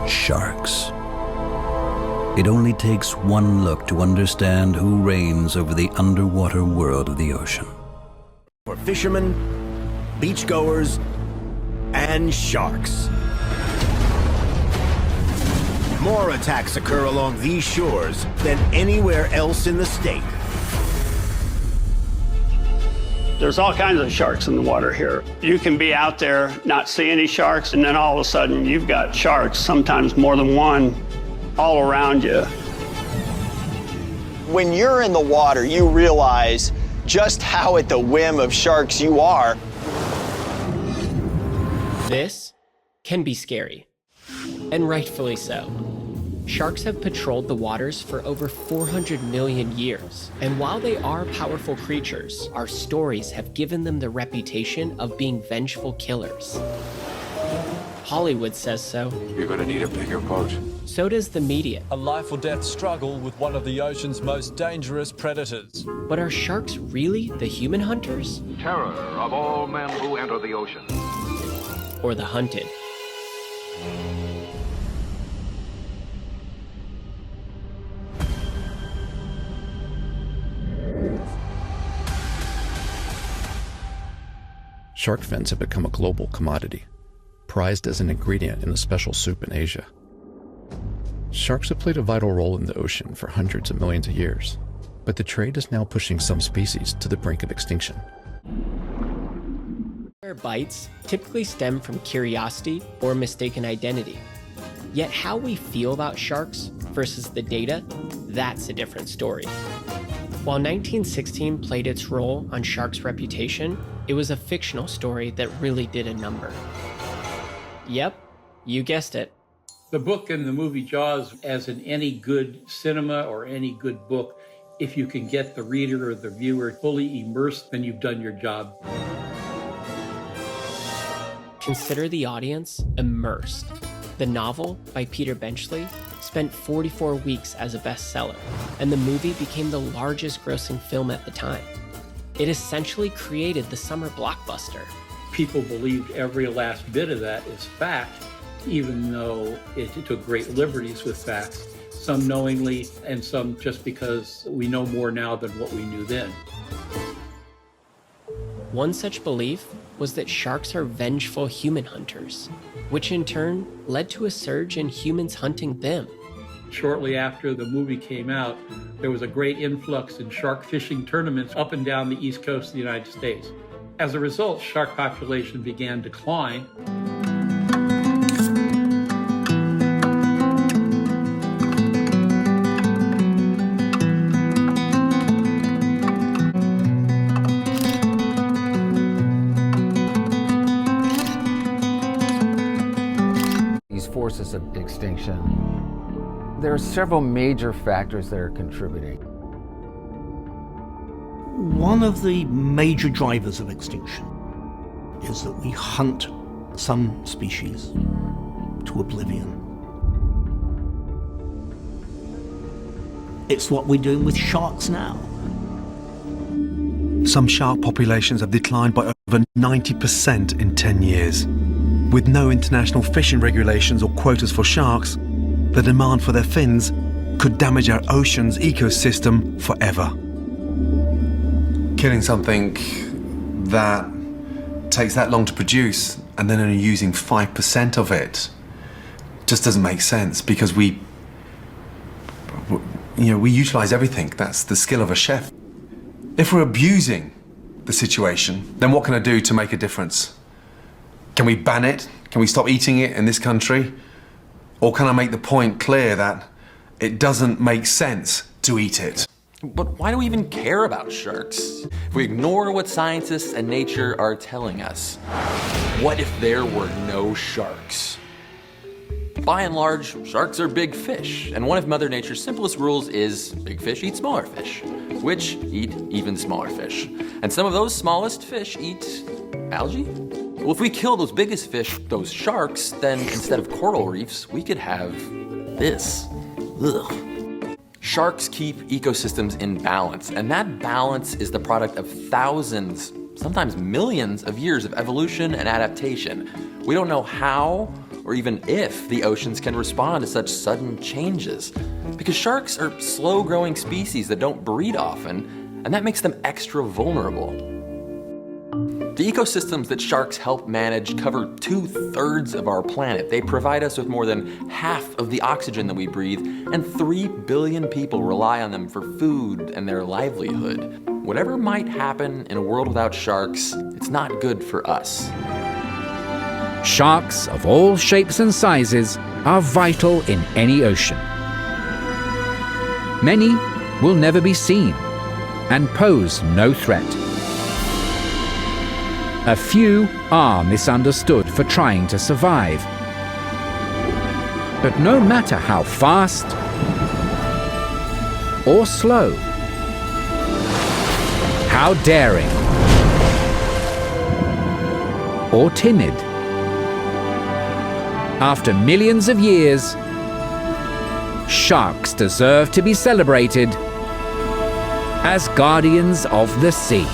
Sharks. It only takes one look to understand who reigns over the underwater world of the ocean. For fishermen, beachgoers, and sharks. More attacks occur along these shores than anywhere else in the state. There's all kinds of sharks in the water here. You can be out there, not see any sharks, and then all of a sudden you've got sharks, sometimes more than one, all around you. When you're in the water, you realize just how at the whim of sharks you are. This can be scary, and rightfully so. Sharks have patrolled the waters for over 400 million years, and while they are powerful creatures, our stories have given them the reputation of being vengeful killers. Hollywood says so. You're gonna need a bigger boat. So does the media. A life or death struggle with one of the ocean's most dangerous predators. But are sharks really the human hunters? Terror of all men who enter the ocean. Or the hunted? Shark fins have become a global commodity, prized as an ingredient in a special soup in Asia. Sharks have played a vital role in the ocean for hundreds of millions of years, but the trade is now pushing some species to the brink of extinction. Their bites typically stem from curiosity or mistaken identity. Yet how we feel about sharks versus the data, that's a different story. While 1916 played its role on sharks' reputation, it was a fictional story that really did a number. Yep, you guessed it. The book and the movie Jaws, as in any good cinema or any good book, if you can get the reader or the viewer fully immersed, then you've done your job. Consider the audience immersed. The novel, by Peter Benchley, spent 44 weeks as a bestseller, and the movie became the largest grossing film at the time. It essentially created the summer blockbuster. People believed every last bit of that is fact, even though it took great liberties with facts, some knowingly and some just because we know more now than what we knew then. One such belief was that sharks are vengeful human hunters, which in turn led to a surge in humans hunting them. Shortly after the movie came out, there was a great influx in shark fishing tournaments up and down the east coast of the United States. As a result, shark population began to decline. These forces of extinction, there are several major factors that are contributing. One of the major drivers of extinction is that we hunt some species to oblivion. It's what we're doing with sharks now. Some shark populations have declined by over 90% in 10 years. With no international fishing regulations or quotas for sharks, the demand for their fins could damage our ocean's ecosystem forever. Killing something that takes that long to produce and then only using 5% of it just doesn't make sense, because we utilize everything. That's the skill of a chef. If we're abusing the situation, then what can I do to make a difference? Can we ban it? Can we stop eating it in this country? Or can I make the point clear that it doesn't make sense to eat it? But why do we even care about sharks? If we ignore what scientists and nature are telling us, what if there were no sharks? By and large, sharks are big fish, and one of Mother Nature's simplest rules is big fish eat smaller fish, which eat even smaller fish. And some of those smallest fish eat algae? Well, if we kill those biggest fish, those sharks, then instead of coral reefs, we could have this. Ugh. Sharks keep ecosystems in balance, and that balance is the product of thousands sometimes millions of years of evolution and adaptation. We don't know how or even if the oceans can respond to such sudden changes, because sharks are slow-growing species that don't breed often, and that makes them extra vulnerable. The ecosystems that sharks help manage cover 2/3 of our planet. They provide us with more than half of the oxygen that we breathe, and 3 billion people rely on them for food and their livelihood. Whatever might happen in a world without sharks, it's not good for us. Sharks of all shapes and sizes are vital in any ocean. Many will never be seen and pose no threat. A few are misunderstood for trying to survive. But no matter how fast or slow, how daring or timid, after millions of years, sharks deserve to be celebrated as guardians of the sea.